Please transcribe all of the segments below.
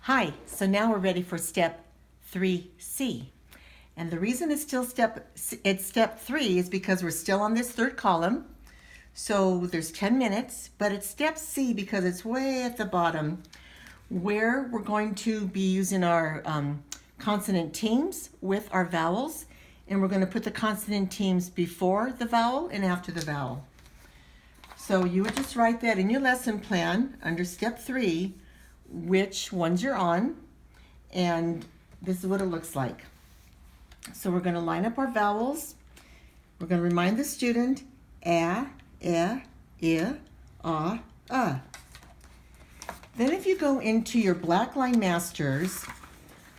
Hi, so now we're ready for step 3C. And the reason it's still step 3 is because we're still on this third column. So there's 10 minutes, but it's step C because it's way at the bottom where we're going to be using our consonant teams with our vowels. And we're going to put the consonant teams before the vowel and after the vowel. So you would just write that in your lesson plan under step 3, which ones you're on, and this is what it looks like. So we're going to line up our vowels. We're going to remind the student a, e, I, a. Then if you go into your Black Line Masters,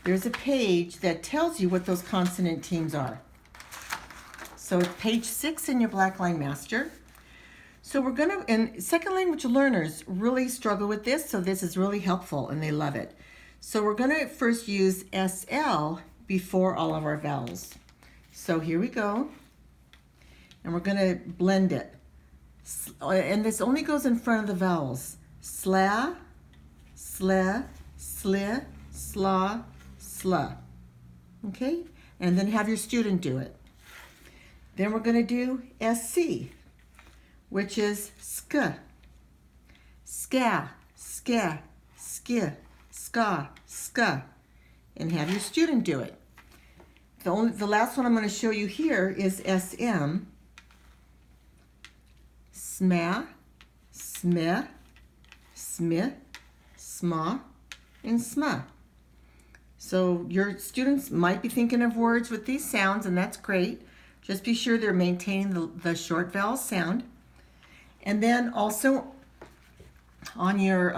there's a page that tells you what those consonant teams are. So it's page 6 in your Black Line Master. So we're going to, and second language learners really struggle with this, so this is really helpful and they love it. So we're going to first use SL before all of our vowels. So here we go. And we're going to blend it. And this only goes in front of the vowels. Sla, sle, sli, sla, sla. Okay? And then have your student do it. Then we're going to do SC, which is sk, ska, ska, ski, ska, ska, and have your student do it. The last one I'm going to show you here is SM, sma, sme, smith, sma, and sma. So your students might be thinking of words with these sounds, and that's great. Just be sure they're maintaining the short vowel sound. And then also on your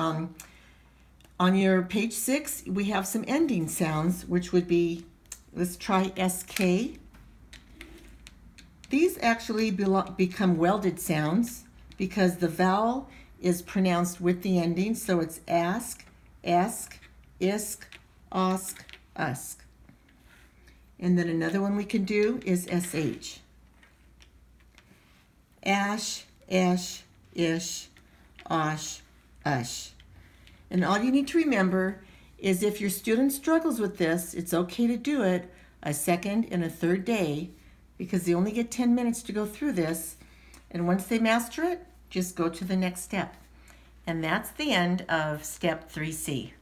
page 6, we have some ending sounds, which would be, let's try SK. These actually become welded sounds because the vowel is pronounced with the ending. So it's ask, esk, isk, osk, usk. And then another one we can do is SH. Ash, esh, ish, osh, ush. And all you need to remember is if your student struggles with this, it's okay to do it a second and a third day because they only get 10 minutes to go through this. And once they master it, just go to the next step. And that's the end of step 3C.